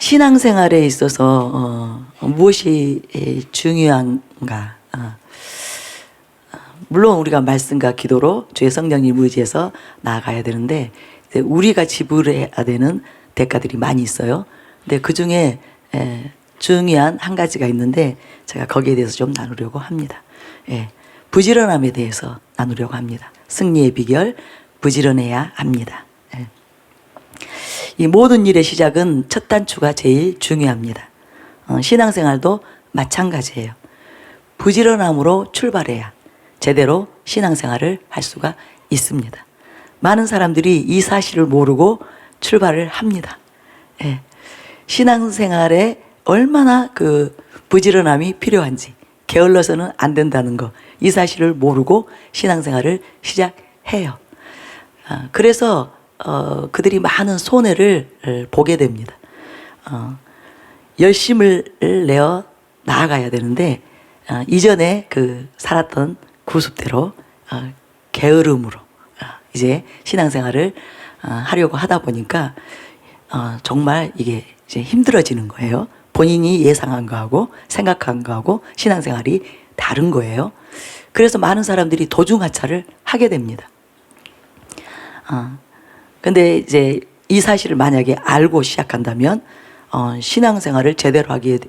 신앙생활에 있어서 무엇이 중요한가? 물론 우리가 말씀과 기도로 주의 성령님 의지해서 나아가야 되는데 우리가 지불해야 되는 대가들이 많이 있어요. 근데 그 중에 중요한 한 가지가 있는데 제가 거기에 대해서 좀 나누려고 합니다. 부지런함에 대해서 나누려고 합니다. 승리의 비결, 부지런해야 합니다. 이 모든 일의 시작은 첫 단추가 제일 중요합니다. 신앙생활도 마찬가지예요. 부지런함으로 출발해야 제대로 신앙생활을 할 수가 있습니다. 많은 사람들이 이 사실을 모르고 출발을 합니다. 신앙생활에 얼마나 그 부지런함이 필요한지, 게을러서는 안 된다는 거, 이 사실을 모르고 신앙생활을 시작해요. 그래서 그들이 많은 손해를 보게 됩니다. 열심을 내어 나아가야 되는데 이전에 그 살았던 구습대로 게으름으로 이제 신앙생활을 하려고 하다 보니까 정말 이게 이제 힘들어지는 거예요. 본인이 예상한 거하고 생각한 거하고 신앙생활이 다른 거예요. 그래서 많은 사람들이 도중하차를 하게 됩니다. 근데 이제 이 사실을 만약에 알고 시작한다면 신앙생활을 제대로 하기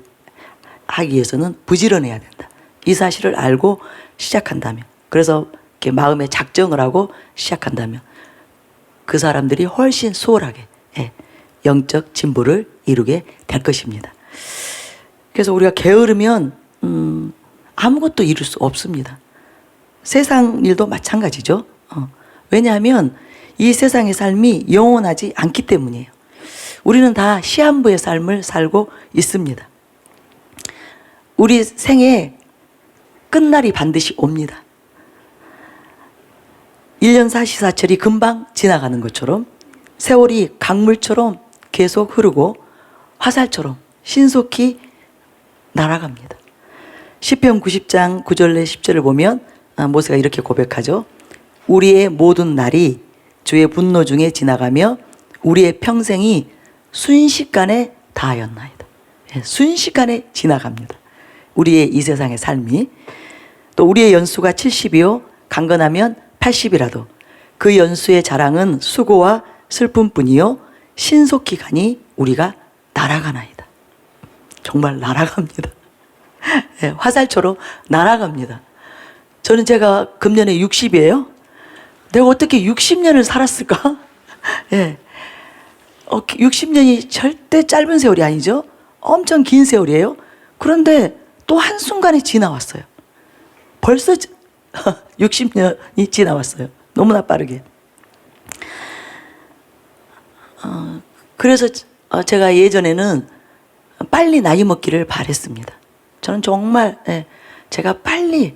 위해서는 부지런해야 된다. 이 사실을 알고 시작한다면, 그래서 이렇게 마음에 작정을 하고 시작한다면 그 사람들이 훨씬 수월하게 영적 진보를 이루게 될 것입니다. 그래서 우리가 게으르면 아무것도 이룰 수 없습니다. 세상 일도 마찬가지죠. 왜냐하면 이 세상의 삶이 영원하지 않기 때문이에요. 우리는 다 시한부의 삶을 살고 있습니다. 우리 생에 끝날이 반드시 옵니다. 1년 사시사철이 금방 지나가는 것처럼 세월이 강물처럼 계속 흐르고 화살처럼 신속히 날아갑니다. 시편 90장 9절에 10절을 보면 모세가 이렇게 고백하죠. 우리의 모든 날이 주의 분노 중에 지나가며 우리의 평생이 순식간에 다하였나이다. 순식간에 지나갑니다. 우리의 이 세상의 삶이. 또 우리의 연수가 70이요 강건하면 80이라도 그 연수의 자랑은 수고와 슬픔뿐이요 신속히 가니 우리가 날아가나이다. 정말 날아갑니다. 화살처럼 날아갑니다. 저는 제가 금년에 60이에요. 내가 어떻게 60년을 살았을까? 60년이 절대 짧은 세월이 아니죠. 엄청 긴 세월이에요. 그런데 또 한순간에 지나왔어요. 벌써 60년이 지나왔어요. 너무나 빠르게. 그래서 제가 예전에는 빨리 나이 먹기를 바랬습니다. 저는 정말 제가 빨리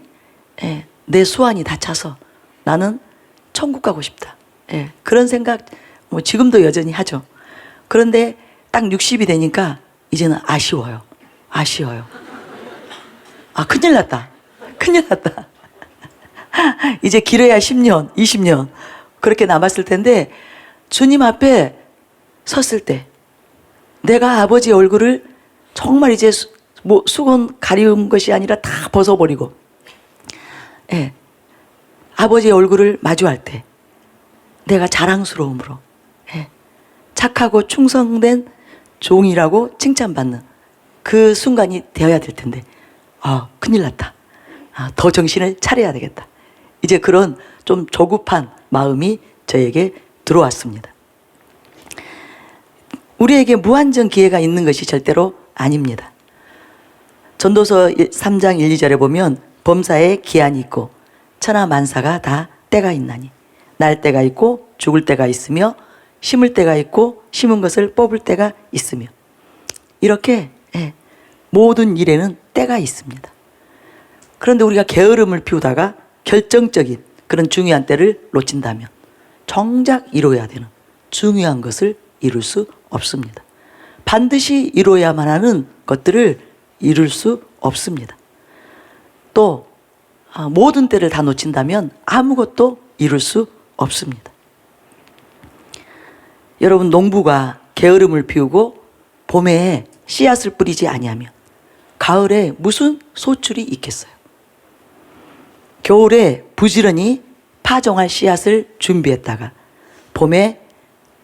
내 수완이 다 차서 나는 천국 가고 싶다. 그런 생각 지금도 여전히 하죠. 그런데 딱 60이 되니까 이제는 아쉬워요. 큰일 났다. 이제 길어야 10년, 20년 그렇게 남았을 텐데 주님 앞에 섰을 때 내가 아버지 얼굴을 정말 이제 수건 가리운 것이 아니라 다 벗어버리고 아버지의 얼굴을 마주할 때 내가 자랑스러움으로 착하고 충성된 종이라고 칭찬받는 그 순간이 되어야 될 텐데 큰일 났다. 더 정신을 차려야 되겠다. 이제 그런 좀 조급한 마음이 저에게 들어왔습니다. 우리에게 무한정 기회가 있는 것이 절대로 아닙니다. 전도서 3장 1, 2절에 보면 범사에 기한이 있고 천하 만사가 다 때가 있나니 날 때가 있고 죽을 때가 있으며 심을 때가 있고 심은 것을 뽑을 때가 있으며 이렇게 모든 일에는 때가 있습니다. 그런데 우리가 게으름을 피우다가 결정적인 그런 중요한 때를 놓친다면 정작 이루어야 되는 중요한 것을 이룰 수 없습니다. 반드시 이루어야만 하는 것들을 이룰 수 없습니다. 또 모든 때를 다 놓친다면 아무것도 이룰 수 없습니다. 여러분 농부가 게으름을 피우고 봄에 씨앗을 뿌리지 아니하면 가을에 무슨 소출이 있겠어요? 겨울에 부지런히 파종할 씨앗을 준비했다가 봄에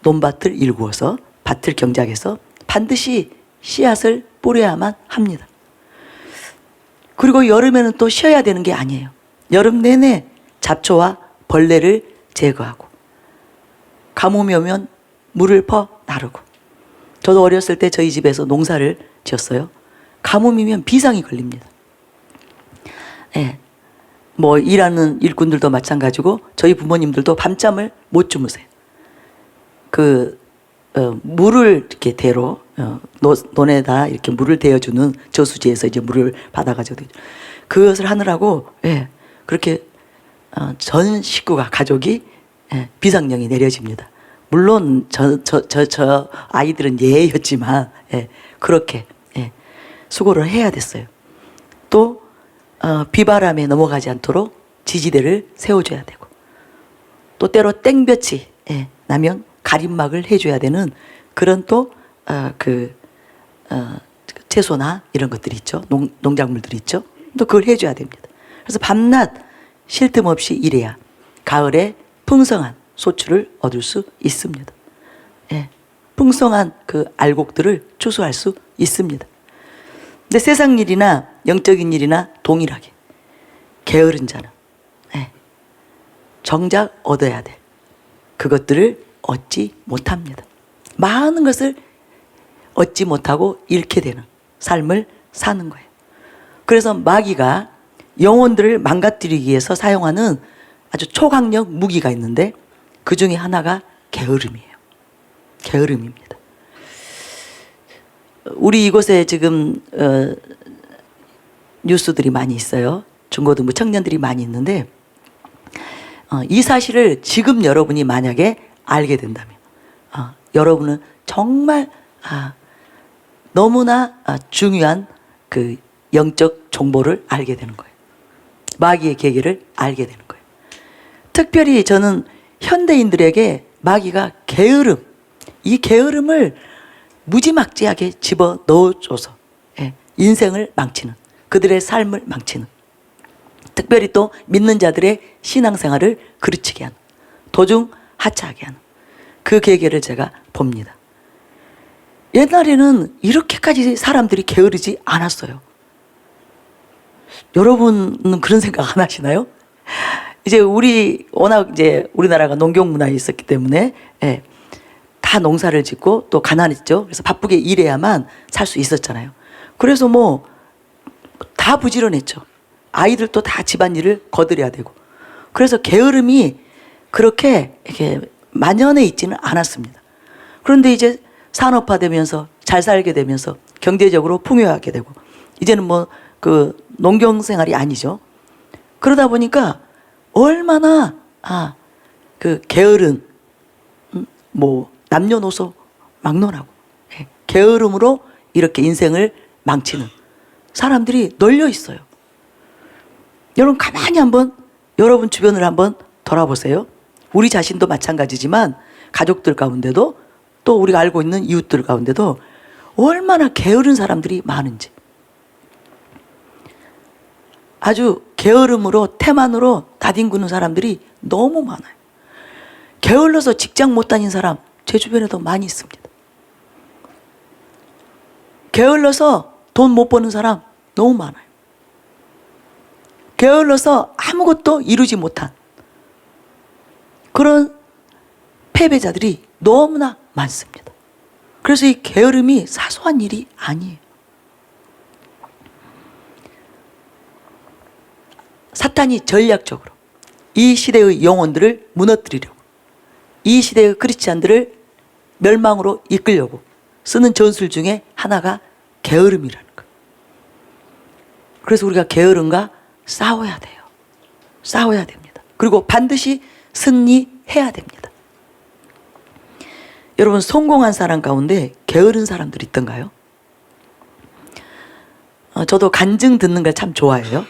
논밭을 일구어서 밭을 경작해서 반드시 씨앗을 뿌려야만 합니다. 그리고 여름에는 또 쉬어야 되는 게 아니에요. 여름 내내 잡초와 벌레를 제거하고 가뭄이 오면 물을 퍼 나르고. 저도 어렸을 때 저희 집에서 농사를 지었어요. 가뭄이면 비상이 걸립니다. 예. 뭐 일하는 일꾼들도 마찬가지고 저희 부모님들도 밤잠을 못 주무세요. 물을 이렇게 대로 논에다 이렇게 물을 대어주는 저수지에서 이제 물을 받아가지고 그것을 하느라고 그렇게 전 식구가 가족이 비상령이 내려집니다. 물론 저 아이들은 예였지만 그렇게 수고를 해야 됐어요. 또 비바람에 넘어가지 않도록 지지대를 세워줘야 되고 또 때로 땡볕이 나면 가림막을 해줘야 되는 그런 또 채소나 이런 것들이 있죠. 농작물들이 있죠. 또 그걸 해줘야 됩니다. 그래서 밤낮 쉴 틈 없이 일해야 가을에 풍성한 소출을 얻을 수 있습니다. 풍성한 그 알곡들을 추수할 수 있습니다. 근데 세상 일이나 영적인 일이나 동일하게 게으른 자는 정작 얻어야 될 그것들을 얻지 못합니다. 많은 것을 얻지 못하고 잃게 되는 삶을 사는 거예요. 그래서 마귀가 영혼들을 망가뜨리기 위해서 사용하는 아주 초강력 무기가 있는데 그 중에 하나가 게으름이에요. 게으름입니다. 우리 이곳에 지금 뉴스들이 많이 있어요. 중고등부 청년들이 많이 있는데 이 사실을 지금 여러분이 만약에 알게 된다면 여러분은 정말 너무나 중요한 그 영적 정보를 알게 되는 거예요. 마귀의 계계를 알게 되는 거예요. 특별히 저는 현대인들에게 마귀가 게으름, 이 게으름을 무지막지하게 집어 넣어줘서 인생을 망치는, 그들의 삶을 망치는, 특별히 또 믿는 자들의 신앙생활을 그르치게 하는, 도중 하차하게 하는 그 계계를 제가 봅니다. 옛날에는 이렇게까지 사람들이 게으르지 않았어요. 여러분은 그런 생각 안 하시나요? 이제 워낙 이제 우리나라가 농경 문화에 있었기 때문에 다 농사를 짓고 또 가난했죠. 그래서 바쁘게 일해야만 살 수 있었잖아요. 그래서 뭐 다 부지런했죠. 아이들도 다 집안일을 거들여야 되고. 그래서 게으름이 그렇게 이렇게 만연해 있지는 않았습니다. 그런데 이제 산업화되면서 잘 살게 되면서 경제적으로 풍요하게 되고 이제는 뭐 그 농경 생활이 아니죠. 그러다 보니까 얼마나 그 게으른 뭐 남녀노소 막론하고 게으름으로 이렇게 인생을 망치는 사람들이 널려 있어요. 여러분 가만히 한번 여러분 주변을 한번 돌아보세요. 우리 자신도 마찬가지지만 가족들 가운데도 또 우리가 알고 있는 이웃들 가운데도 얼마나 게으른 사람들이 많은지. 아주 게으름으로 태만으로 나뒹구는 사람들이 너무 많아요. 게을러서 직장 못 다닌 사람 제 주변에도 많이 있습니다. 게을러서 돈 못 버는 사람 너무 많아요. 게을러서 아무것도 이루지 못한 그런 패배자들이 너무나 많습니다. 그래서 이 게으름이 사소한 일이 아니에요. 사탄이 전략적으로 이 시대의 영혼들을 무너뜨리려고, 이 시대의 크리스찬들을 멸망으로 이끌려고 쓰는 전술 중에 하나가 게으름이라는 거예요. 그래서 우리가 게으름과 싸워야 돼요. 싸워야 됩니다. 그리고 반드시 승리해야 됩니다. 여러분, 성공한 사람 가운데 게으른 사람들이 있던가요? 저도 간증 듣는 걸 참 좋아해요.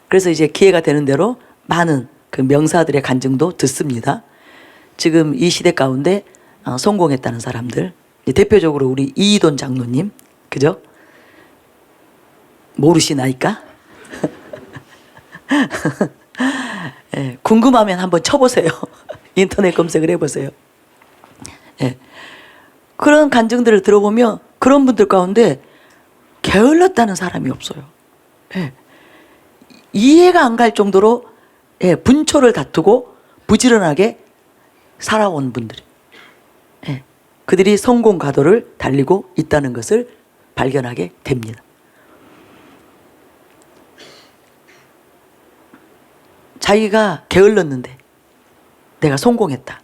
그래서 이제 기회가 되는 대로 많은 그 명사들의 간증도 듣습니다. 지금 이 시대 가운데 성공했다는 사람들, 대표적으로 우리 이희돈 장로님, 그죠? 모르시나이까? 예, 궁금하면 한번 쳐보세요. 인터넷 검색을 해보세요. 예, 그런 간증들을 들어보면 그런 분들 가운데 게을렀다는 사람이 없어요. 예, 이해가 안 갈 정도로 예, 분초를 다투고 부지런하게 살아온 분들이, 예, 그들이 성공 가도를 달리고 있다는 것을 발견하게 됩니다. 자기가 게을렀는데 내가 성공했다.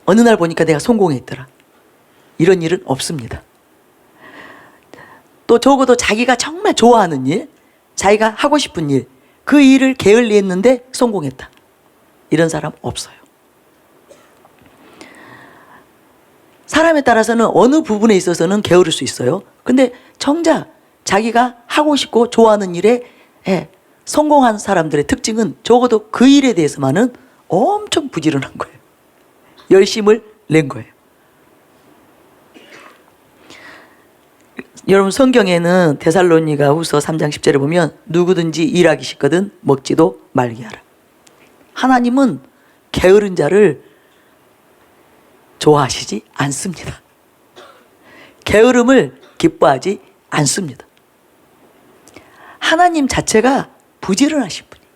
어느 날 보니까 내가 성공했더라. 이런 일은 없습니다. 또 적어도 자기가 정말 좋아하는 일, 자기가 하고 싶은 일, 그 일을 게을리 했는데 성공했다. 이런 사람 없어요. 사람에 따라서는 어느 부분에 있어서는 게으를 수 있어요. 근데 정작 자기가 하고 싶고 좋아하는 일에 성공한 사람들의 특징은 적어도 그 일에 대해서만은 엄청 부지런한 거예요. 열심을 낸 거예요. 여러분, 성경에는 데살로니가 후서 3장 10절에 보면 누구든지 일하기 싫거든 먹지도 말게 하라. 하나님은 게으른 자를 좋아하시지 않습니다. 게으름을 기뻐하지 않습니다. 하나님 자체가 부지런하신 분이에요.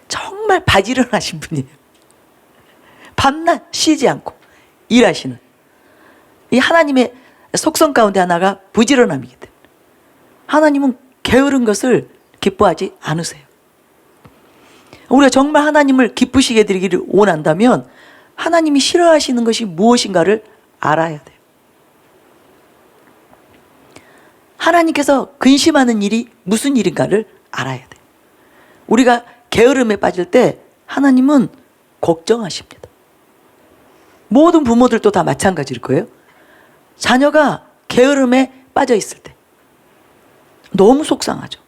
정말 바지런하신 분이에요. 밤낮 쉬지 않고 일하시는 이 하나님의 속성 가운데 하나가 부지런함이기 때문에 하나님은 게으른 것을 기뻐하지 않으세요. 우리가 정말 하나님을 기쁘시게 해드리기를 원한다면 하나님이 싫어하시는 것이 무엇인가를 알아야 돼요. 하나님께서 근심하는 일이 무슨 일인가를 알아야 돼요. 우리가 게으름에 빠질 때 하나님은 걱정하십니다. 모든 부모들도 다 마찬가지일 거예요. 자녀가 게으름에 빠져 있을 때 너무 속상하죠.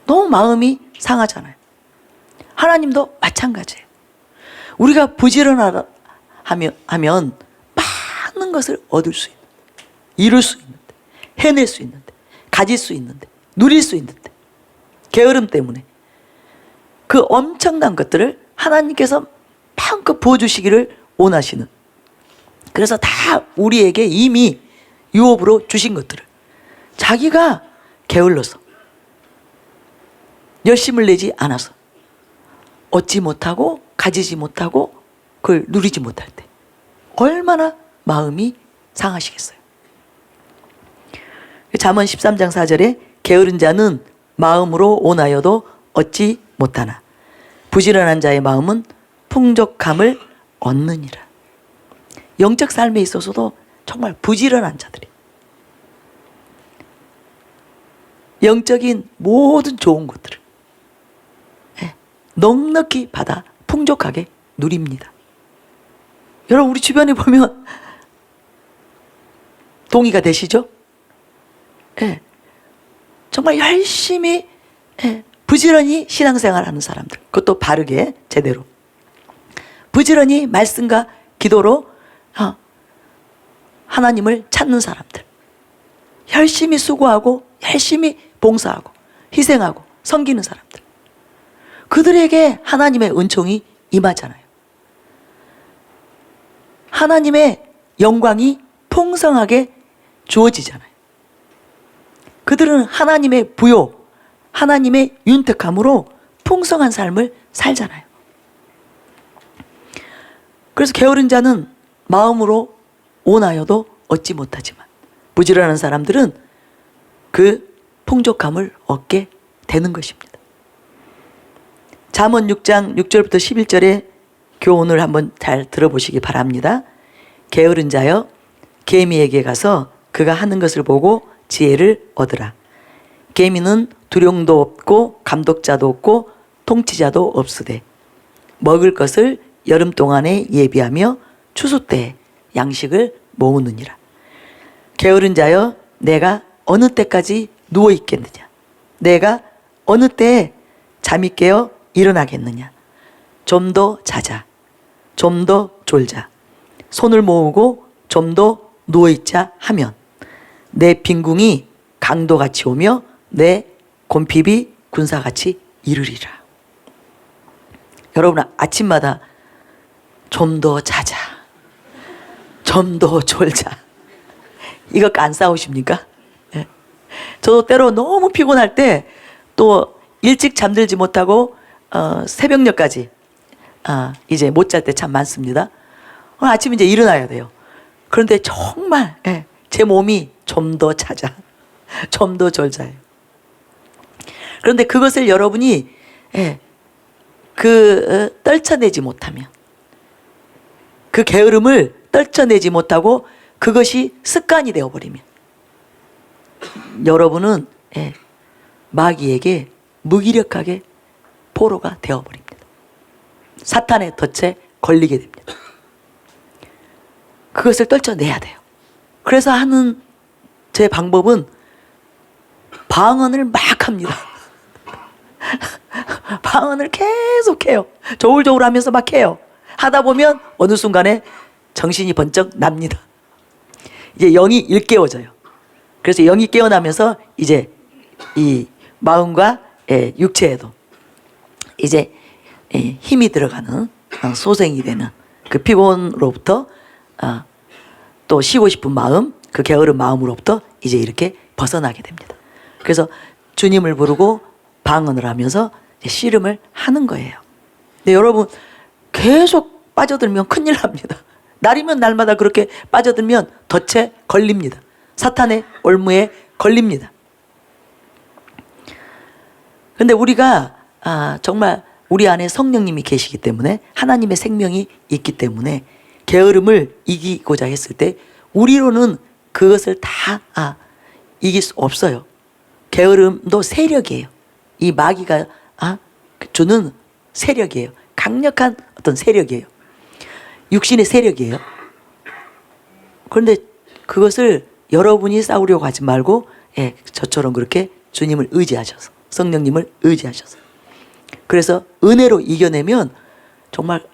너무 마음이 상하잖아요. 하나님도 마찬가지예요. 우리가 부지런하면 많은 것을 얻을 수 있는, 이룰 수 있는데, 해낼 수 있는데, 가질 수 있는데, 누릴 수 있는데, 게으름 때문에 그 엄청난 것들을 하나님께서 마음껏 부어주시기를 원하시는, 그래서 다 우리에게 이미 유업으로 주신 것들을 자기가 게을러서 열심을 내지 않아서 얻지 못하고 가지지 못하고 그걸 누리지 못할 때 얼마나 마음이 상하시겠어요. 잠언 13장 4절에 게으른 자는 마음으로 원하여도 얻지 못하나 부지런한 자의 마음은 풍족함을 얻느니라. 영적 삶에 있어서도 정말 부지런한 자들이 영적인 모든 좋은 것들을 넉넉히 받아 풍족하게 누립니다. 여러분, 우리 주변에 보면 동의가 되시죠? 정말 열심히 부지런히 신앙생활하는 사람들, 그것도 바르게 제대로 부지런히 말씀과 기도로 하나님을 찾는 사람들, 열심히 수고하고 열심히 봉사하고 희생하고 섬기는 사람들, 그들에게 하나님의 은총이 임하잖아요. 하나님의 영광이 풍성하게 주어지잖아요. 그들은 하나님의 부요, 하나님의 윤택함으로 풍성한 삶을 살잖아요. 그래서 게으른 자는 마음으로 원하여도 얻지 못하지만 부지런한 사람들은 그 풍족함을 얻게 되는 것입니다. 잠언 6장 6절부터 11절의 교훈을 한번 잘 들어보시기 바랍니다. 게으른 자여, 개미에게 가서 그가 하는 것을 보고 지혜를 얻으라. 개미는 두령도 없고 감독자도 없고 통치자도 없으되 먹을 것을 여름 동안에 예비하며 추수 때에 양식을 모으느니라. 게으른 자여, 내가 어느 때까지 누워 있겠느냐? 내가 어느 때에 잠이 깨어 일어나겠느냐? 좀 더 자자. 좀 더 졸자. 손을 모으고 좀 더 누워있자 하면 내 빈궁이 강도같이 오며 내 곰핍이 군사같이 이르리라. 여러분 아침마다 좀 더 자자, 좀 더 졸자, 이거 안 싸우십니까? 예. 저도 때로 너무 피곤할 때 또 일찍 잠들지 못하고 새벽녘까지 이제 못 잘 때 참 많습니다. 아침에 이제 일어나야 돼요. 그런데 정말 제 몸이 좀 더 자자, 좀 더 졸자예요. 그런데 그것을 여러분이 떨쳐내지 못하면, 그 게으름을 떨쳐내지 못하고 그것이 습관이 되어버리면 여러분은 마귀에게 무기력하게 포로가 되어버립니다. 사탄의 덫에 걸리게 됩니다. 그것을 떨쳐내야 돼요. 그래서 하는 제 방법은 방언을 막 합니다. 방언을 계속 해요. 조울조울 하면서 막 해요. 하다 보면 어느 순간에 정신이 번쩍 납니다. 이제 영이 일깨워져요. 그래서 영이 깨어나면서 이제 이 마음과 육체에도 이제 힘이 들어가는 소생이 되는 그 피곤으로부터 또 쉬고 싶은 마음, 그 게으른 마음으로부터 이제 이렇게 벗어나게 됩니다. 그래서 주님을 부르고 방언을 하면서 씨름을 하는 거예요. 근데 여러분 계속 빠져들면 큰일 납니다. 날이면 날마다 그렇게 빠져들면 덫에 걸립니다. 사탄의 올무에 걸립니다. 그런데 우리가 정말 우리 안에 성령님이 계시기 때문에, 하나님의 생명이 있기 때문에 게으름을 이기고자 했을 때 우리로는 그것을 다 이길 수 없어요. 게으름도 세력이에요. 이 마귀가 주는 세력이에요. 강력한 어떤 세력이에요. 육신의 세력이에요. 그런데 그것을 여러분이 싸우려고 하지 말고 저처럼 그렇게 주님을 의지하셔서, 성령님을 의지하셔서, 그래서 은혜로 이겨내면 정말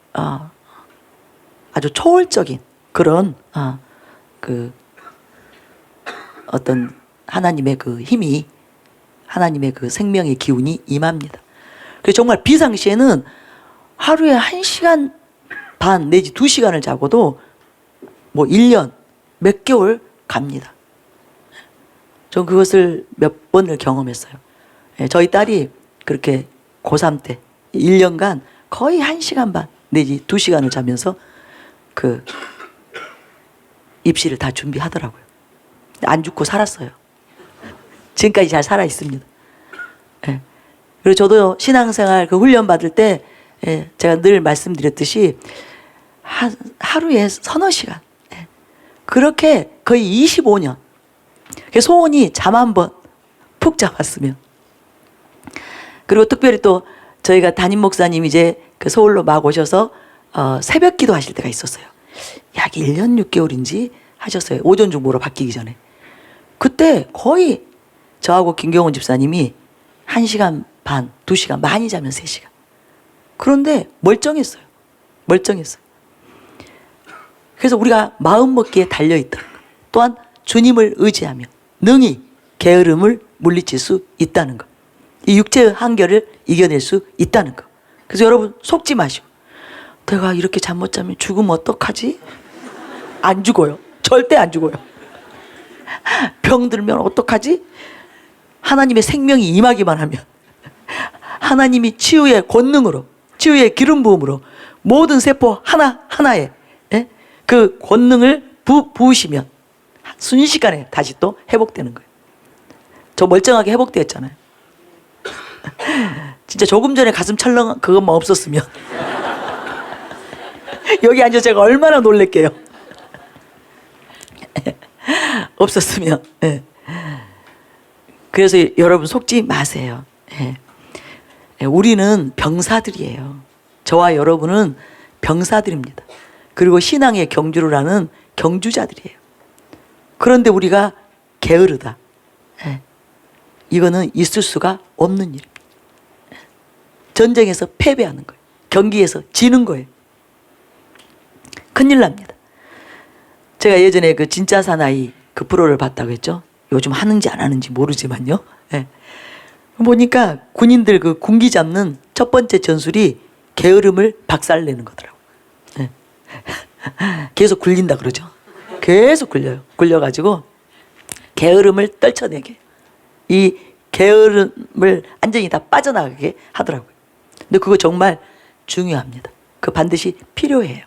아주 초월적인 그런 그 어떤 하나님의 그 힘이, 하나님의 그 생명의 기운이 임합니다. 그래서 정말 비상시에는 하루에 1시간 반 내지 2시간을 자고도 뭐 1년 몇 개월 갑니다. 전 그것을 몇 번을 경험했어요. 저희 딸이 그렇게 고3 때 1년간 거의 1시간 반 내지 2시간을 자면서 그 입시를 다 준비하더라고요. 안 죽고 살았어요. 지금까지 잘 살아 있습니다. 그리고 저도 신앙생활 그 훈련 받을 때 제가 늘 말씀드렸듯이 하루에 서너 시간, 그렇게 거의 25년, 소원이 잠 한 번 푹 잡았으면. 그리고 특별히 또 저희가 담임 목사님 이제 그 서울로 막 오셔서 새벽 기도 하실 때가 있었어요. 약 1년 6개월인지 하셨어요. 오전 중보로 바뀌기 전에. 그때 거의 저하고 김경훈 집사님이 1시간 반, 2시간, 많이 자면 3시간. 그런데 멀쩡했어요. 멀쩡했어요. 그래서 우리가 마음먹기에 달려있다는 것, 또한 주님을 의지하며 능히 게으름을 물리칠 수 있다는 것, 이 육체의 한결을 이겨낼 수 있다는 것. 그래서 여러분 속지 마시고, 내가 이렇게 잠 못 자면 죽으면 어떡하지? 안 죽어요. 절대 안 죽어요. 병 들면 어떡하지? 하나님의 생명이 임하기만 하면, 하나님이 치유의 권능으로, 치유의 기름 부음으로 모든 세포 하나하나에 그 권능을 부으시면 순식간에 다시 또 회복되는 거예요. 저 멀쩡하게 회복되었잖아요. 진짜 조금 전에 가슴 철렁 그것만 없었으면 여기 앉아서 제가 얼마나 놀랄게요. 없었으면. 그래서 여러분 속지 마세요. 우리는 병사들이에요. 저와 여러분은 병사들입니다. 그리고 신앙의 경주를 하는 경주자들이에요. 그런데 우리가 게으르다, 이거는 있을 수가 없는 일입니다. 전쟁에서 패배하는 거예요. 경기에서 지는 거예요. 큰일 납니다. 제가 예전에 그 진짜 사나이 그 프로를 봤다고 했죠. 요즘 하는지 안 하는지 모르지만요. 예. 보니까 군인들 그 군기 잡는 첫 번째 전술이 게으름을 박살내는 거더라고요. 예. 계속 굴린다 그러죠. 계속 굴려요. 굴려가지고 게으름을 떨쳐내게, 이 게으름을 완전히 다 빠져나가게 하더라고요. 근데 그거 정말 중요합니다. 그 반드시 필요해요.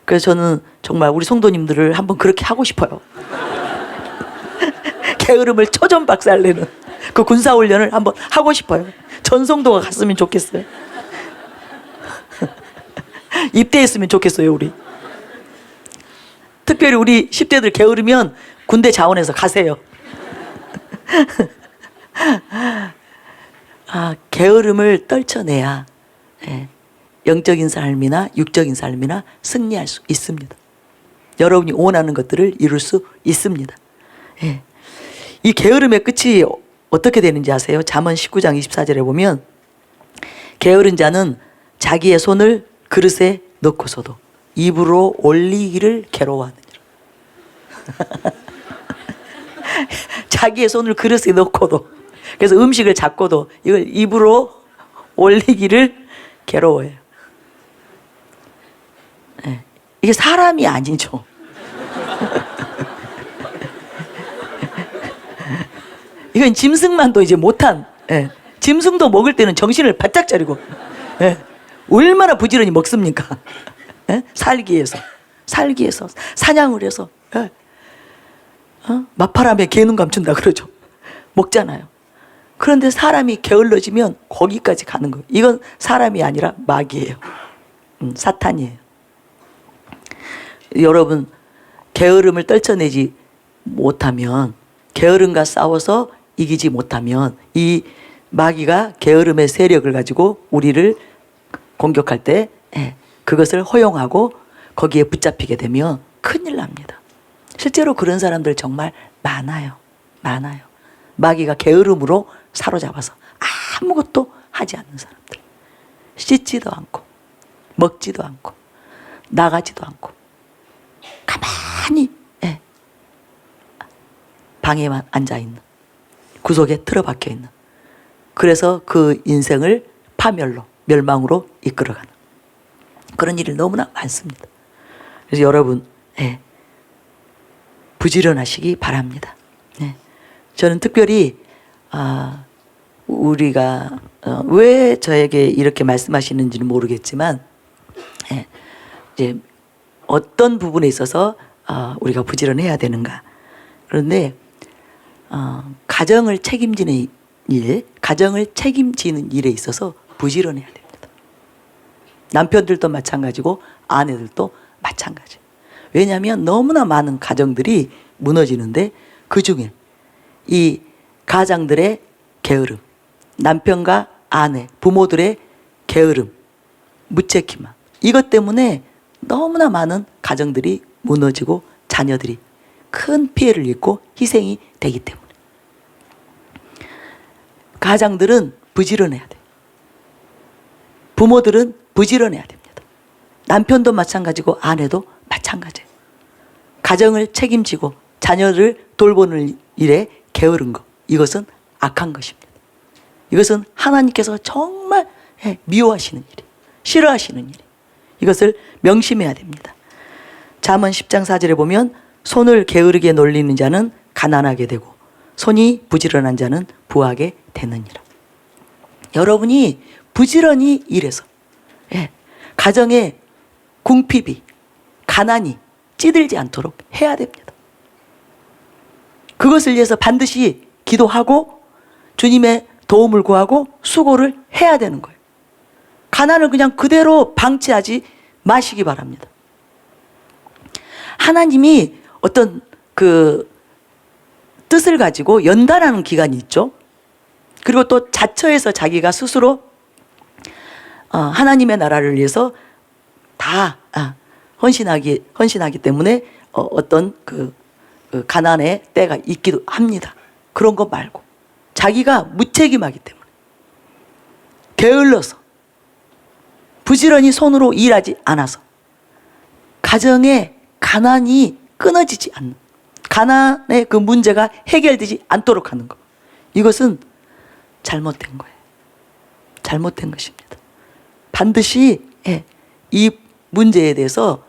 그래서 저는 정말 우리 성도님들을 한번 그렇게 하고 싶어요. 게으름을 초전 박살내는 그 군사훈련을 한번 하고 싶어요. 전 성도가 갔으면 좋겠어요. 입대했으면 좋겠어요, 우리. 특별히 우리 10대들 게으르면 군대 자원에서 가세요. 게으름을 떨쳐내야 영적인 삶이나 육적인 삶이나 승리할 수 있습니다. 여러분이 원하는 것들을 이룰 수 있습니다. 이 게으름의 끝이 어떻게 되는지 아세요? 잠언 19장 24절에 보면 게으른 자는 자기의 손을 그릇에 넣고서도 입으로 올리기를 괴로워하느니라. 자기의 손을 그릇에 넣고도, 그래서 음식을 잡고도 이걸 입으로 올리기를 괴로워해요. 이게 사람이 아니죠. 이건 짐승만도 이제 못한, 짐승도 먹을 때는 정신을 바짝 차리고, 얼마나 부지런히 먹습니까? 살기 위해서 사냥을 해서, 마파람에 개눈 감춘다 그러죠. 먹잖아요. 그런데 사람이 게을러지면 거기까지 가는 거예요. 이건 사람이 아니라 마귀예요. 사탄이에요. 여러분, 게으름을 떨쳐내지 못하면, 게으름과 싸워서 이기지 못하면 이 마귀가 게으름의 세력을 가지고 우리를 공격할 때 그것을 허용하고 거기에 붙잡히게 되면 큰일 납니다. 실제로 그런 사람들 정말 많아요. 마귀가 게으름으로 사로잡아서 아무것도 하지 않는 사람들, 씻지도 않고 먹지도 않고 나가지도 않고 가만히 방에만 앉아있는, 구석에 틀어박혀 있는, 그래서 그 인생을 파멸로, 멸망으로 이끌어가는 그런 일이 너무나 많습니다. 그래서 여러분 부지런하시기 바랍니다. 저는 특별히 우리가 왜 저에게 이렇게 말씀하시는지는 모르겠지만 이제 어떤 부분에 있어서 우리가 부지런해야 되는가. 그런데 가정을 책임지는 일에 있어서 부지런해야 됩니다. 남편들도 마찬가지고 아내들도 마찬가지. 왜냐하면 너무나 많은 가정들이 무너지는데 그중에 이 가장들의 게으름, 남편과 아내, 부모들의 게으름, 무책임함, 이것 때문에 너무나 많은 가정들이 무너지고 자녀들이 큰 피해를 입고 희생이 되기 때문에 가장들은 부지런해야 돼요. 부모들은 부지런해야 됩니다. 남편도 마찬가지고 아내도 마찬가지예요. 가정을 책임지고 자녀를 돌보는 일에 게으른 것, 이것은 악한 것입니다. 이것은 하나님께서 정말 미워하시는 일이에요. 싫어하시는 일이에요. 이것을 명심해야 됩니다. 잠언 10장 4절에 보면 손을 게으르게 놀리는 자는 가난하게 되고 손이 부지런한 자는 부하게 되느니라. 여러분이 부지런히 일해서 가정의 궁핍이, 가난이 찌들지 않도록 해야 됩니다. 그것을 위해서 반드시 기도하고 주님의 도움을 구하고 수고를 해야 되는 거예요. 가난을 그냥 그대로 방치하지 마시기 바랍니다. 하나님이 어떤 그 뜻을 가지고 연단하는 기간이 있죠. 그리고 또 자처해서 자기가 스스로 하나님의 나라를 위해서 다 헌신하기 때문에 어떤 그 가난의 때가 있기도 합니다. 그런 거 말고 자기가 무책임하기 때문에 게을러서 부지런히 손으로 일하지 않아서 가정의 가난이 끊어지지 않는, 가난의 그 문제가 해결되지 않도록 하는 것, 이것은 잘못된 거예요. 잘못된 것입니다. 반드시 이 문제에 대해서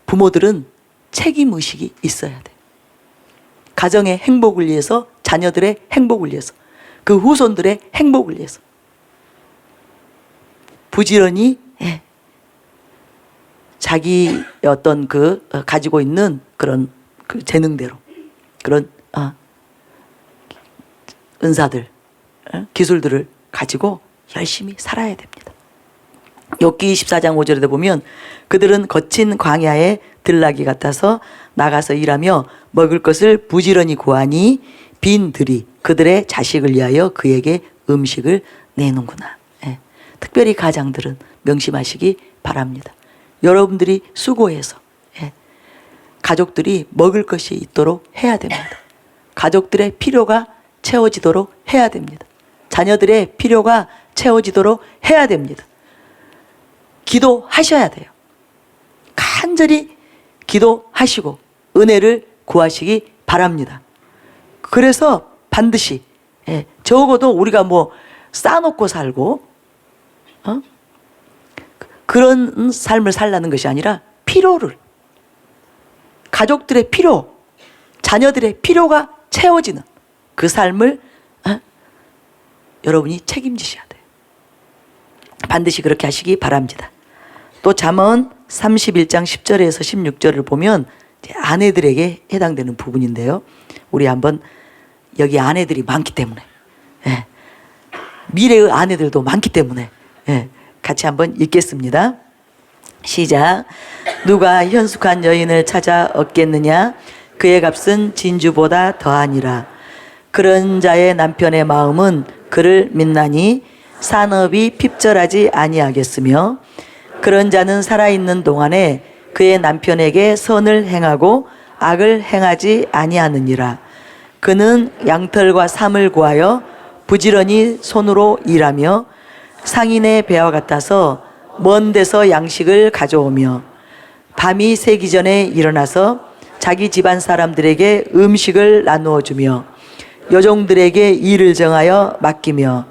부모들은 책임의식이 있어야 돼요. 가정의 행복을 위해서, 자녀들의 행복을 위해서, 그 후손들의 행복을 위해서 부지런히 자기 어떤 그 가지고 있는 그런 그 재능대로, 그런 은사들, 기술들을 가지고 열심히 살아야 됩니다. 욥기 24장 5절에 보면 그들은 거친 광야에 들나귀 같아서 나가서 일하며 먹을 것을 부지런히 구하니 빈들이 그들의 자식을 위하여 그에게 음식을 내는구나. 특별히 가장들은 명심하시기 바랍니다. 여러분들이 수고해서 가족들이 먹을 것이 있도록 해야 됩니다. 가족들의 필요가 채워지도록 해야 됩니다. 자녀들의 필요가 채워지도록 해야 됩니다. 기도하셔야 돼요. 간절히 기도하시고 은혜를 구하시기 바랍니다. 그래서 반드시 적어도 우리가 뭐 쌓아놓고 살고 그런 삶을 살라는 것이 아니라 필요를, 가족들의 필요, 자녀들의 필요가 채워지는 그 삶을 여러분이 책임지셔야 돼요. 반드시 그렇게 하시기 바랍니다. 또 잠언 31장 10절에서 16절을 보면 아내들에게 해당되는 부분인데요. 우리 한번, 여기 아내들이 많기 때문에, 미래의 아내들도 많기 때문에 같이 한번 읽겠습니다. 시작. 누가 현숙한 여인을 찾아 얻겠느냐? 그의 값은 진주보다 더하니라. 그런 자의 남편의 마음은 그를 믿나니 산업이 핍절하지 아니하겠으며, 그런 자는 살아있는 동안에 그의 남편에게 선을 행하고 악을 행하지 아니하느니라. 그는 양털과 삼을 구하여 부지런히 손으로 일하며 상인의 배와 같아서 먼 데서 양식을 가져오며 밤이 새기 전에 일어나서 자기 집안 사람들에게 음식을 나누어 주며 여종들에게 일을 정하여 맡기며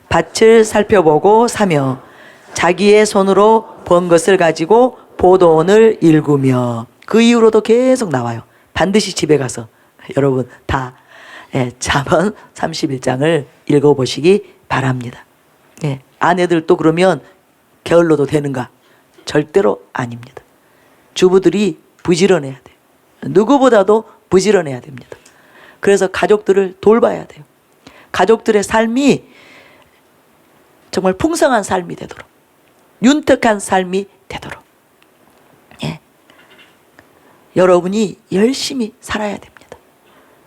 밭을 살펴보고 사며 자기의 손으로 번 것을 가지고 보도원을 일구며. 그 이후로도 계속 나와요. 반드시 집에 가서 여러분 다 잠언 31장을 읽어보시기 바랍니다. 아내들도 그러면 게을러도 되는가? 절대로 아닙니다. 주부들이 부지런해야 돼요. 누구보다도 부지런해야 됩니다. 그래서 가족들을 돌봐야 돼요. 가족들의 삶이 정말 풍성한 삶이 되도록, 윤택한 삶이 되도록 여러분이 열심히 살아야 됩니다.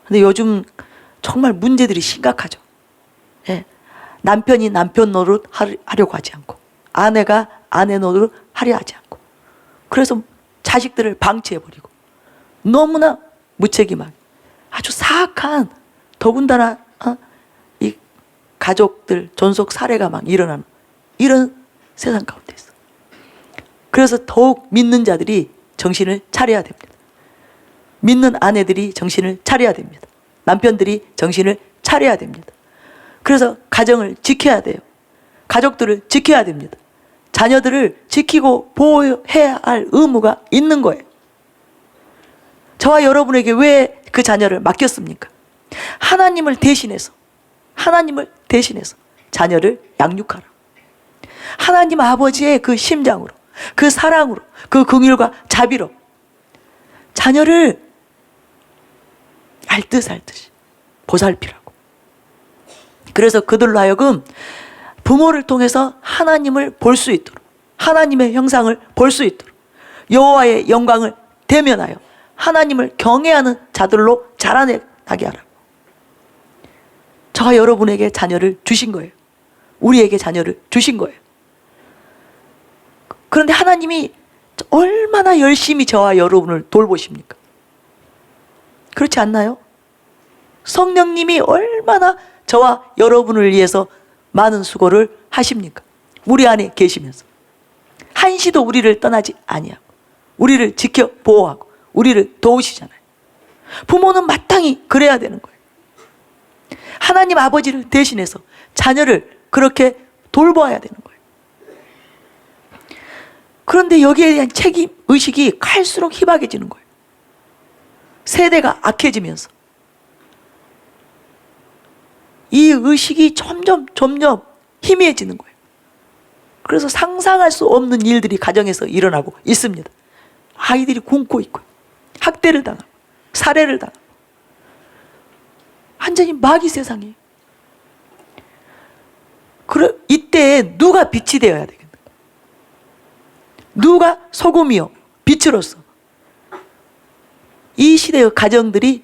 근데 요즘 정말 문제들이 심각하죠. 남편이 남편 노릇 하려고 하지 않고, 아내가 아내 노릇 하려 하지 않고, 그래서 자식들을 방치해버리고 너무나 무책임하게 아주 사악한, 더군다나 이 가족들 존속 살해가 막 일어나는 이런 세상 가운데 있어. 그래서 더욱 믿는 자들이 정신을 차려야 됩니다. 믿는 아내들이 정신을 차려야 됩니다. 남편들이 정신을 차려야 됩니다. 그래서 가정을 지켜야 돼요. 가족들을 지켜야 됩니다. 자녀들을 지키고 보호해야 할 의무가 있는 거예요. 저와 여러분에게 왜 그 자녀를 맡겼습니까? 하나님을 대신해서 자녀를 양육하라. 하나님 아버지의 그 심장으로, 그 사랑으로, 그 긍휼과 자비로 자녀를 알듯이 보살피라고. 그래서 그들로 하여금 부모를 통해서 하나님을 볼 수 있도록, 하나님의 형상을 볼 수 있도록, 여호와의 영광을 대면하여 하나님을 경외하는 자들로 자라나게 하라고. 저와 여러분에게 자녀를 주신 거예요. 우리에게 자녀를 주신 거예요. 그런데 하나님이 얼마나 열심히 저와 여러분을 돌보십니까? 그렇지 않나요? 성령님이 얼마나 저와 여러분을 위해서 많은 수고를 하십니까? 우리 안에 계시면서 한시도 우리를 떠나지 아니하고 우리를 지켜 보호하고 우리를 도우시잖아요. 부모는 마땅히 그래야 되는 거예요. 하나님 아버지를 대신해서 자녀를 그렇게 돌봐야 되는 거예요. 그런데 여기에 대한 책임 의식이 갈수록 희박해지는 거예요. 세대가 악해지면서 이 의식이 점점 희미해지는 거예요. 그래서 상상할 수 없는 일들이 가정에서 일어나고 있습니다. 아이들이 굶고 있고 학대를 당하고 살해를 당하고 완전히 마귀 세상이에요. 이때 누가 빛이 되어야 되겠는가? 누가 소금이요 빛으로서 이 시대의 가정들이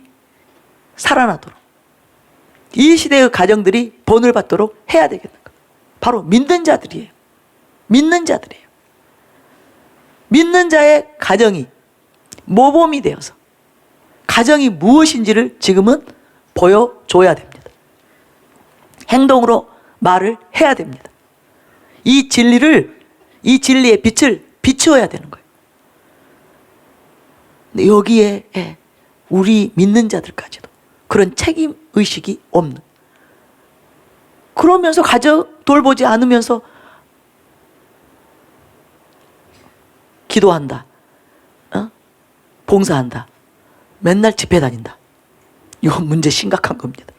살아나도록, 이 시대의 가정들이 본을 받도록 해야 되겠는가? 바로 믿는 자들이에요. 믿는 자들이에요. 믿는 자의 가정이 모범이 되어서 가정이 무엇인지를 지금은 보여줘야 됩니다. 행동으로 말을 해야 됩니다. 이 진리의 빛을 비추어야 되는 거예요. 근데 여기에 우리 믿는 자들까지도 그런 책임 의식이 없는, 그러면서 가정 돌보지 않으면서 기도한다, 봉사한다, 맨날 집회 다닌다. 이건 문제 심각한 겁니다.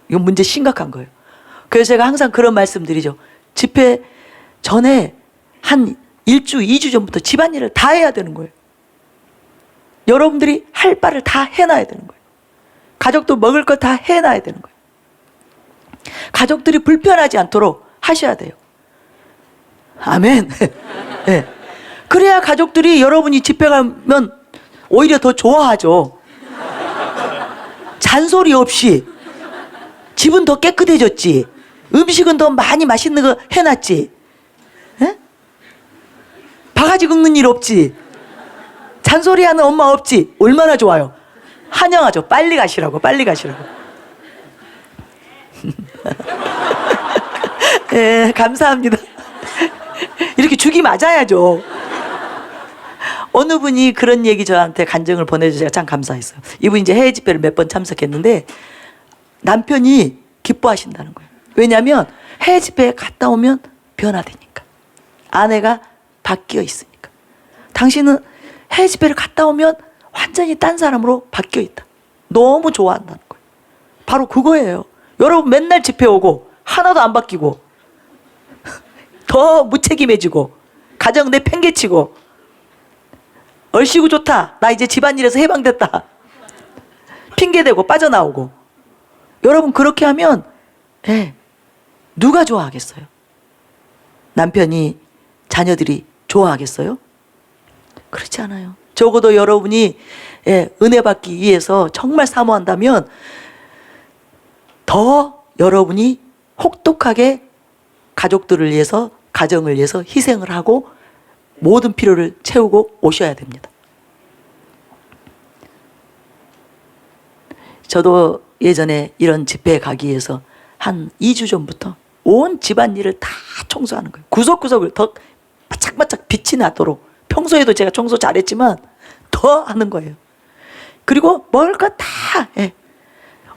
이건 문제 심각한 거예요. 그래서 제가 항상 그런 말씀 드리죠. 집회 전에 한 1주, 2주 전부터 집안일을 다 해야 되는 거예요. 여러분들이 할 바를 다 해놔야 되는 거예요. 가족도 먹을 거 다 해놔야 되는 거예요. 가족들이 불편하지 않도록 하셔야 돼요. 아멘. 네. 그래야 가족들이 여러분이 집회 가면 오히려 더 좋아하죠. 잔소리 없이 집은 더 깨끗해졌지, 음식은 더 많이 맛있는 거 해놨지, 에? 바가지 긁는 일 없지, 잔소리하는 엄마 없지. 얼마나 좋아요. 환영하죠. 빨리 가시라고. 예, 감사합니다. 이렇게 죽이 맞아야죠. 어느 분이 그런 얘기 저한테 간증을 보내주셔서 제가 참 감사했어요. 이분이 이제 해외 집회를 몇 번 참석했는데 남편이 기뻐하신다는 거예요. 왜냐하면 해외 집회에 갔다 오면 변화되니까, 아내가 바뀌어 있으니까. 당신은 해외 집회를 갔다 오면 완전히 딴 사람으로 바뀌어 있다. 너무 좋아한다는 거예요. 바로 그거예요. 여러분 맨날 집회 오고 하나도 안 바뀌고 더 무책임해지고 가정 내 팽개치고 얼씨구 좋다, 나 이제 집안일에서 해방됐다, 핑계대고 빠져나오고. 여러분 그렇게 하면 누가 좋아하겠어요? 남편이, 자녀들이 좋아하겠어요? 그렇지 않아요. 적어도 여러분이 은혜 받기 위해서 정말 사모한다면 더 여러분이 혹독하게 가족들을 위해서, 가정을 위해서 희생을 하고 모든 필요를 채우고 오셔야 됩니다. 저도 예전에 이런 집회에 가기 위해서 한 2주 전부터 온 집안일을 다 청소하는 거예요. 구석구석을 더 바짝바짝 빛이 나도록. 평소에도 제가 청소 잘했지만 더 하는 거예요. 그리고 먹을 거 다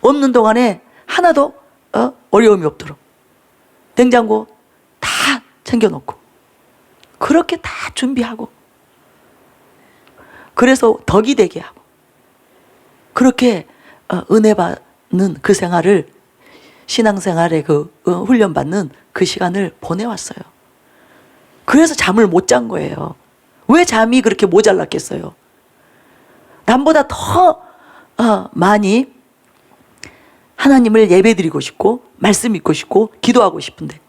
없는 동안에 하나도 어려움이 없도록 냉장고 다 챙겨놓고 그렇게 다 준비하고, 그래서 덕이 되게 하고, 그렇게 은혜 받는 그 생활을, 신앙생활의 그 훈련받는 그 시간을 보내왔어요. 그래서 잠을 못 잔 거예요. 왜 잠이 그렇게 모자랐겠어요? 남보다 더 많이 하나님을 예배드리고 싶고 말씀 읽고 싶고 기도하고 싶은데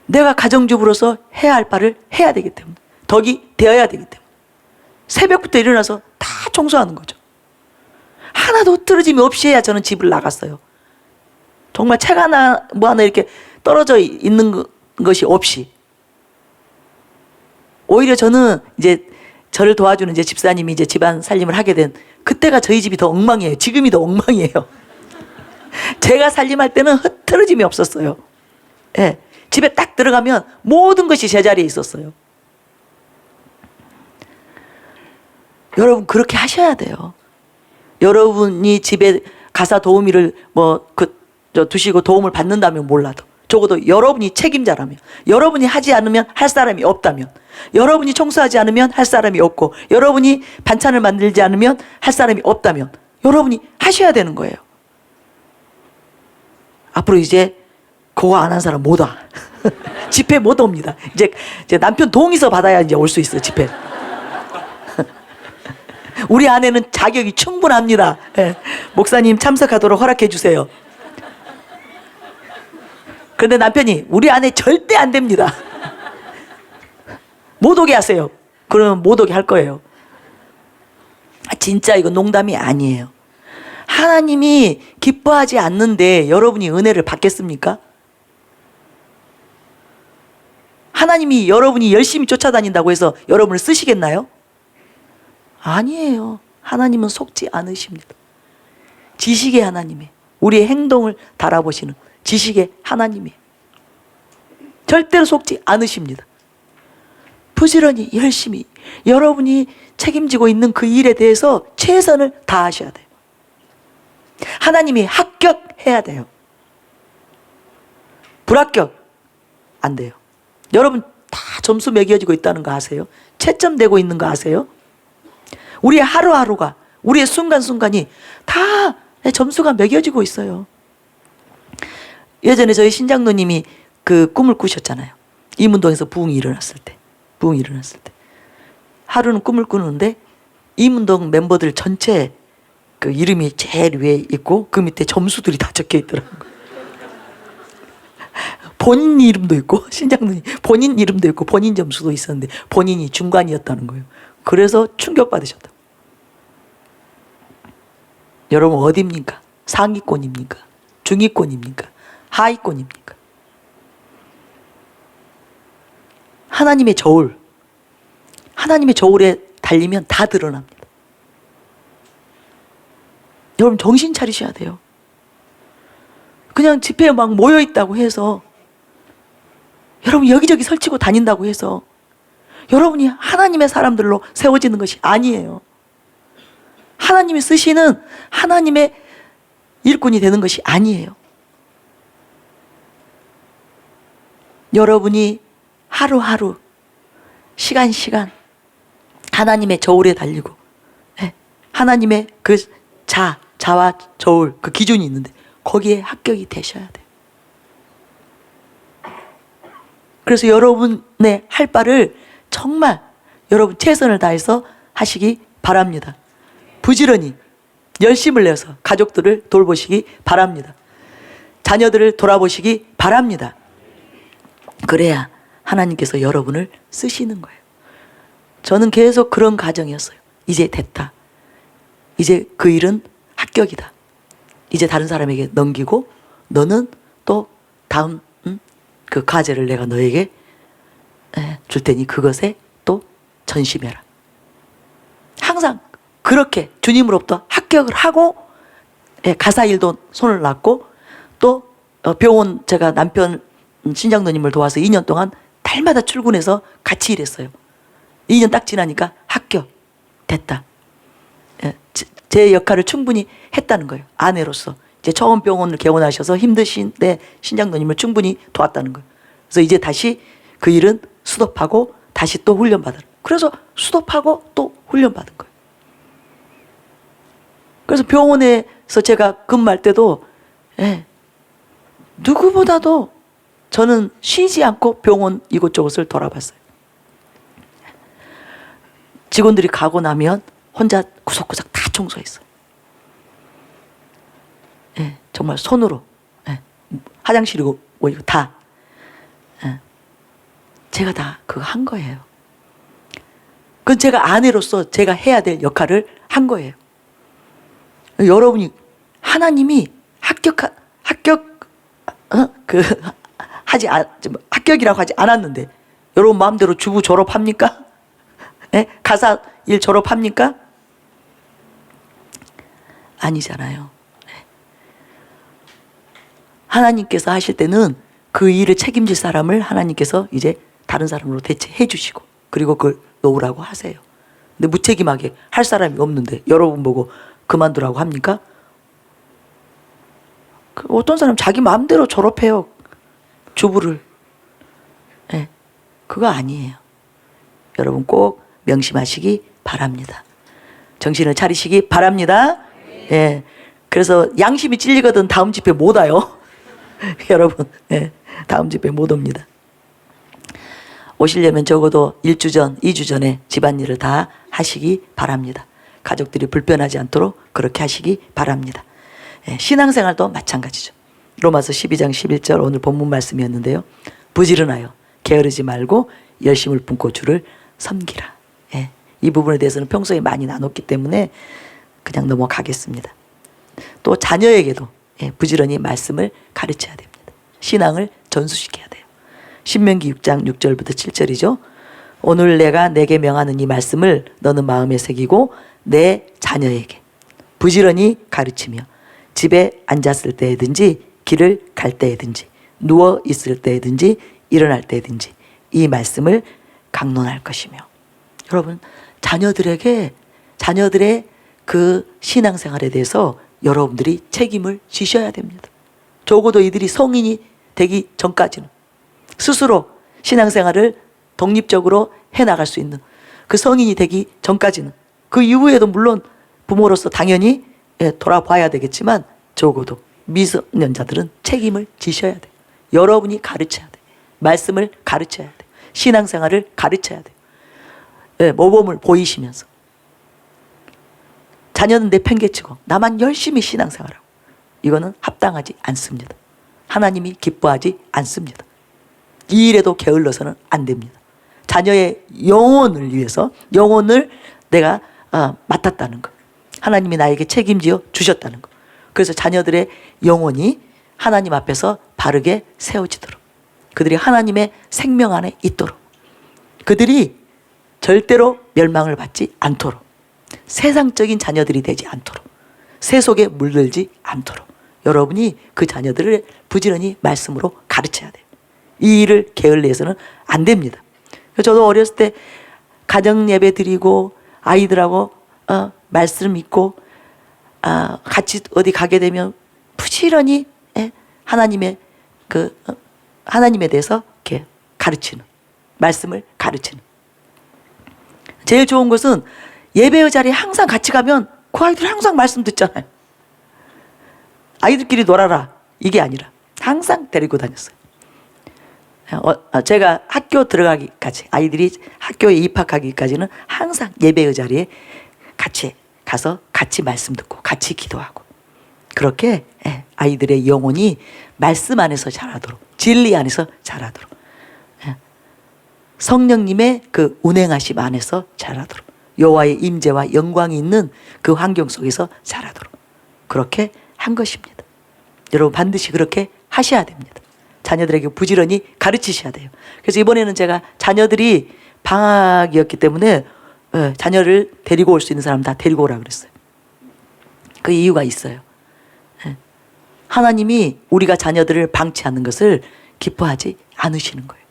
내가 가정주부로서 해야 할 바를 해야 되기 때문에, 덕이 되어야 되기 때문에 새벽부터 일어나서 다 청소하는 거죠. 하나도 흐트러짐이 없이 해야 저는 집을 나갔어요. 정말 책 하나 뭐 하나 이렇게 떨어져 있는 것이 없이. 오히려 저는 이제 저를 도와주는 이제 집사님이 이제 집안 살림을 하게 된 그때가 저희 집이 더 엉망이에요. 지금이 더 엉망이에요. 제가 살림할 때는 흐트러짐이 없었어요. 집에 딱 들어가면 모든 것이 제자리에 있었어요. 여러분 그렇게 하셔야 돼요. 여러분이 집에 가사 도우미를 두시고 도움을 받는다면 몰라도 적어도 여러분이 책임자라면, 여러분이 하지 않으면 할 사람이 없다면, 여러분이 청소하지 않으면 할 사람이 없고, 여러분이 반찬을 만들지 않으면 할 사람이 없다면 여러분이 하셔야 되는 거예요. 앞으로 이제 그거 안 한 사람 못 와. 집회 못 옵니다. 이제 남편 동의서 받아야 이제 올 수 있어요, 집회. 우리 아내는 자격이 충분합니다. 네. 목사님 참석하도록 허락해 주세요. 그런데 남편이 우리 아내 절대 안 됩니다. 못 오게 하세요. 그러면 못 오게 할 거예요. 진짜 이거 농담이 아니에요. 하나님이 기뻐하지 않는데 여러분이 은혜를 받겠습니까? 하나님이 여러분이 열심히 쫓아다닌다고 해서 여러분을 쓰시겠나요? 아니에요. 하나님은 속지 않으십니다. 지식의 하나님이에요. 우리의 행동을 달아보시는 지식의 하나님이에요. 절대로 속지 않으십니다. 부지런히 열심히 여러분이 책임지고 있는 그 일에 대해서 최선을 다하셔야 돼요. 하나님이 합격해야 돼요. 불합격 안 돼요. 여러분 다 점수 매겨지고 있다는 거 아세요? 채점되고 있는 거 아세요? 우리의 하루하루가, 우리의 순간순간이 다 점수가 매겨지고 있어요. 예전에 저희 신장로님이 그 꿈을 꾸셨잖아요. 이문동에서 부흥이 일어났을 때. 하루는 꿈을 꾸는데 이문동 멤버들 전체 그 이름이 제일 위에 있고 그 밑에 점수들이 다 적혀 있더라고요. 본인 이름도 있고, 신장로님 본인 이름도 있고 본인 점수도 있었는데 본인이 중간이었다는 거예요. 그래서 충격받으셨다. 여러분 어디입니까? 상위권입니까? 중위권입니까? 하위권입니까? 하나님의 저울, 하나님의 저울에 달리면 다 드러납니다. 여러분 정신 차리셔야 돼요. 그냥 집회에 막 모여있다고 해서, 여러분 여기저기 설치고 다닌다고 해서 여러분이 하나님의 사람들로 세워지는 것이 아니에요. 하나님이 쓰시는 하나님의 일꾼이 되는 것이 아니에요. 여러분이 하루하루 시간 하나님의 저울에 달리고 하나님의 그 자와 저울 그 기준이 있는데 거기에 합격이 되셔야 돼요. 그래서 여러분의 할 바를 정말 여러분 최선을 다해서 하시기 바랍니다. 부지런히 열심을 내서 가족들을 돌보시기 바랍니다. 자녀들을 돌아보시기 바랍니다. 그래야 하나님께서 여러분을 쓰시는 거예요. 저는 계속 그런 가정이었어요. 이제 됐다. 이제 그 일은 합격이다. 이제 다른 사람에게 넘기고 너는 또 다음 그 과제를 내가 너에게 줄 테니 그것에 또 전심해라. 항상 그렇게 주님으로부터 합격을 하고 가사일도 손을 놨고 또 병원 제가 남편 신장로님을 도와서 2년 동안 달마다 출근해서 같이 일했어요. 2년 딱 지나니까 합격 됐다. 제 역할을 충분히 했다는 거예요. 아내로서 이제 처음 병원을 개원하셔서 힘드신데 신장로님을 충분히 도왔다는 거예요. 그래서 이제 다시 그 일은 수독하고 다시 또 훈련받아요. 그래서 수독하고 또 훈련받은 거예요. 그래서 병원에서 제가 근무할 때도 누구보다도 저는 쉬지 않고 병원 이곳저곳을 돌아봤어요. 직원들이 가고 나면 혼자 구석구석 다 청소했어요. 정말 손으로 화장실이고 뭐 이거 다 제가 다 그거 한 거예요. 그건 제가 아내로서 제가 해야 될 역할을 한 거예요. 여러분이 하나님이 합격이라고 하지 않았는데 여러분 마음대로 주부 졸업합니까? 가사 일 졸업합니까? 아니잖아요. 하나님께서 하실 때는 그 일을 책임질 사람을 하나님께서 이제 다른 사람으로 대체해 주시고 그리고 그걸 놓으라고 하세요. 근데 무책임하게 할 사람이 없는데 여러분 보고 그만두라고 합니까? 어떤 사람 자기 마음대로 졸업해요. 주부를. 네, 그거 아니에요. 여러분 꼭 명심하시기 바랍니다. 정신을 차리시기 바랍니다. 예. 그래서 양심이 찔리거든 다음 집회 못 와요. 여러분, 예. 다음 집회 못 옵니다. 오시려면 적어도 1주 전, 2주 전에 집안일을 다 하시기 바랍니다. 가족들이 불편하지 않도록 그렇게 하시기 바랍니다. 예. 신앙생활도 마찬가지죠. 로마서 12장 11절 오늘 본문 말씀이었는데요. 부지런하여 게으르지 말고 열심을 품고 주를 섬기라. 예. 이 부분에 대해서는 평소에 많이 나눴기 때문에 그냥 넘어가겠습니다. 또 자녀에게도 부지런히 말씀을 가르쳐야 됩니다. 신앙을 전수시켜야 돼요. 신명기 6장 6절부터 7절이죠. 오늘 내가 내게 명하는 이 말씀을 너는 마음에 새기고 내 자녀에게 부지런히 가르치며 집에 앉았을 때든지 길을 갈 때든지 누워 있을 때든지 일어날 때든지 이 말씀을 강론할 것이며. 여러분, 자녀들의 그 신앙생활에 대해서 여러분들이 책임을 지셔야 됩니다. 적어도 이들이 성인이 되기 전까지는 스스로 신앙생활을 독립적으로 해나갈 수 있는 그 성인이 되기 전까지는, 그 이후에도 물론 부모로서 당연히 돌아봐야 되겠지만 적어도 미성년자들은 책임을 지셔야 돼요. 여러분이 가르쳐야 돼요. 말씀을 가르쳐야 돼요. 신앙생활을 가르쳐야 돼요. 모범을 보이시면서. 자녀는 내팽개치고 나만 열심히 신앙생활하고, 이거는 합당하지 않습니다. 하나님이 기뻐하지 않습니다. 이 일에도 게을러서는 안 됩니다. 자녀의 영혼을 위해서, 영혼을 내가 맡았다는 것, 하나님이 나에게 책임지어 주셨다는 것, 그래서 자녀들의 영혼이 하나님 앞에서 바르게 세워지도록, 그들이 하나님의 생명 안에 있도록, 그들이 절대로 멸망을 받지 않도록, 세상적인 자녀들이 되지 않도록, 세속에 물들지 않도록 여러분이 그 자녀들을 부지런히 말씀으로 가르쳐야 돼요. 이 일을 게을리해서는 안 됩니다. 저도 어렸을 때 가정 예배 드리고 아이들하고 말씀 읽고 같이 어디 가게 되면 부지런히 하나님의 하나님에 대해서 이렇게 가르치는, 말씀을 가르치는. 제일 좋은 것은 예배의 자리에 항상 같이 가면 그 아이들이 항상 말씀 듣잖아요. 아이들끼리 놀아라 이게 아니라 항상 데리고 다녔어요. 제가 학교 들어가기까지, 아이들이 학교에 입학하기까지는 항상 예배의 자리에 같이 가서 같이 말씀 듣고 같이 기도하고, 그렇게 아이들의 영혼이 말씀 안에서 자라도록, 진리 안에서 자라도록, 성령님의 그 운행하심 안에서 자라도록, 여호와의 임재와 영광이 있는 그 환경 속에서 자라도록 그렇게 한 것입니다. 여러분 반드시 그렇게 하셔야 됩니다. 자녀들에게 부지런히 가르치셔야 돼요. 그래서 이번에는 제가 자녀들이 방학이었기 때문에 자녀를 데리고 올 수 있는 사람 다 데리고 오라 그랬어요. 그 이유가 있어요. 하나님이 우리가 자녀들을 방치하는 것을 기뻐하지 않으시는 거예요.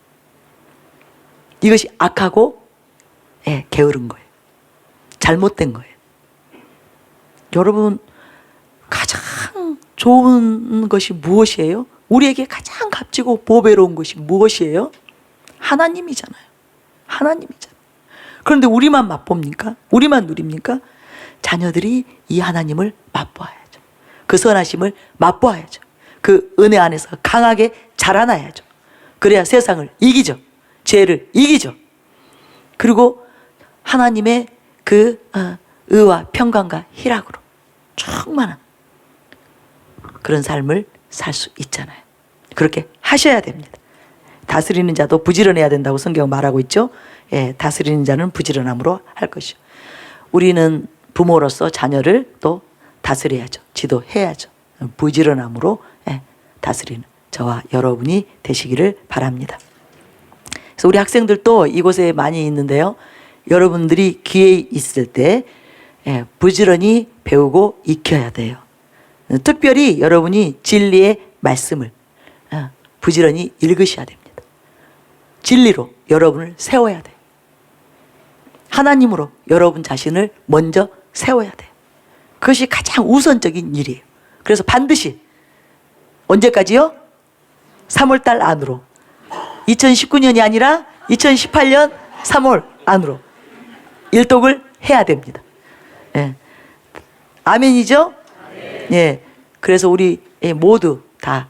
이것이 악하고 게으른 거예요. 잘못된 거예요. 여러분, 가장 좋은 것이 무엇이에요? 우리에게 가장 값지고 보배로운 것이 무엇이에요? 하나님이잖아요. 하나님이잖아요. 그런데 우리만 맛봅니까? 우리만 누립니까? 자녀들이 이 하나님을 맛보아야죠. 그 선하심을 맛보아야죠. 그 은혜 안에서 강하게 자라나야죠. 그래야 세상을 이기죠. 죄를 이기죠. 그리고 하나님의 그 의와 평강과 희락으로 충만한 그런 삶을 살 수 있잖아요. 그렇게 하셔야 됩니다. 다스리는 자도 부지런해야 된다고 성경 말하고 있죠. 다스리는 자는 부지런함으로 할 것이요. 우리는 부모로서 자녀를 또 다스려야죠. 지도해야죠. 부지런함으로 다스리는 저와 여러분이 되시기를 바랍니다. 그래서 우리 학생들도 이곳에 많이 있는데요. 여러분들이 기회 있을 때 부지런히 배우고 익혀야 돼요. 특별히 여러분이 진리의 말씀을 부지런히 읽으셔야 됩니다. 진리로 여러분을 세워야 돼요. 하나님으로 여러분 자신을 먼저 세워야 돼요. 그것이 가장 우선적인 일이에요. 그래서 반드시 언제까지요? 3월달 안으로. 2019년이 아니라 2018년 3월 안으로 일독을 해야 됩니다. 예. 아멘이죠? 예. 그래서 우리 모두 다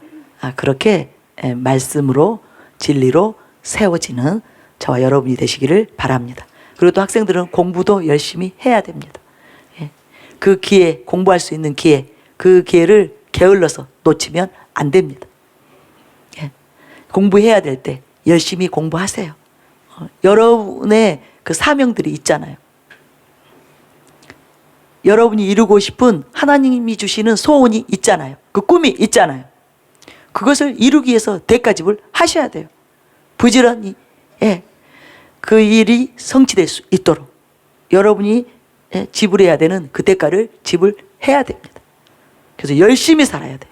그렇게 말씀으로 진리로 세워지는 저와 여러분이 되시기를 바랍니다. 그리고 또 학생들은 공부도 열심히 해야 됩니다. 예. 그 기회, 공부할 수 있는 기회, 그 기회를 게을러서 놓치면 안 됩니다. 예. 공부해야 될 때 열심히 공부하세요. 여러분의 그 사명들이 있잖아요. 여러분이 이루고 싶은 하나님이 주시는 소원이 있잖아요. 그 꿈이 있잖아요. 그것을 이루기 위해서 대가집을 하셔야 돼요. 부지런히. 예. 그 일이 성취될 수 있도록 여러분이 지불해야 되는 그 대가를 지불해야 됩니다. 그래서 열심히 살아야 돼요.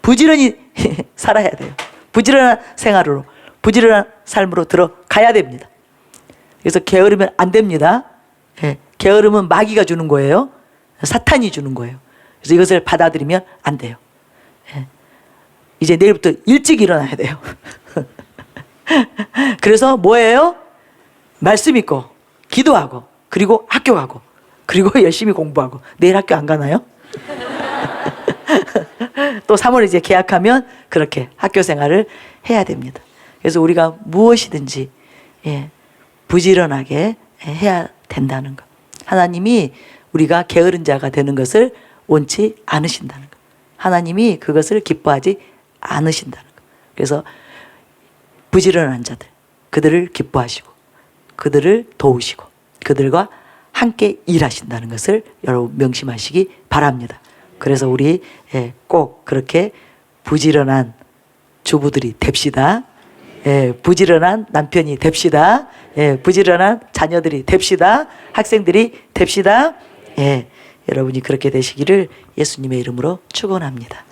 부지런히 살아야 돼요. 부지런한 생활으로, 부지런한 삶으로 들어가야 됩니다. 그래서 게으르면 안 됩니다. 예. 게으름은 마귀가 주는 거예요. 사탄이 주는 거예요. 그래서 이것을 받아들이면 안 돼요. 예. 이제 내일부터 일찍 일어나야 돼요. 그래서 뭐예요? 말씀 읽고 기도하고 그리고 학교 가고 그리고 열심히 공부하고. 내일 학교 안 가나요? 또 3월 이제 개학하면 그렇게 학교 생활을 해야 됩니다. 그래서 우리가 무엇이든지 부지런하게 해야 된다는 것. 하나님이 우리가 게으른 자가 되는 것을 원치 않으신다는 것. 하나님이 그것을 기뻐하지 않으신다는 것. 그래서 부지런한 자들, 그들을 기뻐하시고 그들을 도우시고 그들과 함께 일하신다는 것을 여러분 명심하시기 바랍니다. 그래서 우리 꼭 그렇게 부지런한 주부들이 됩시다. 부지런한 남편이 됩시다. 부지런한 자녀들이 됩시다. 학생들이 됩시다. 여러분이 그렇게 되시기를 예수님의 이름으로 축원합니다.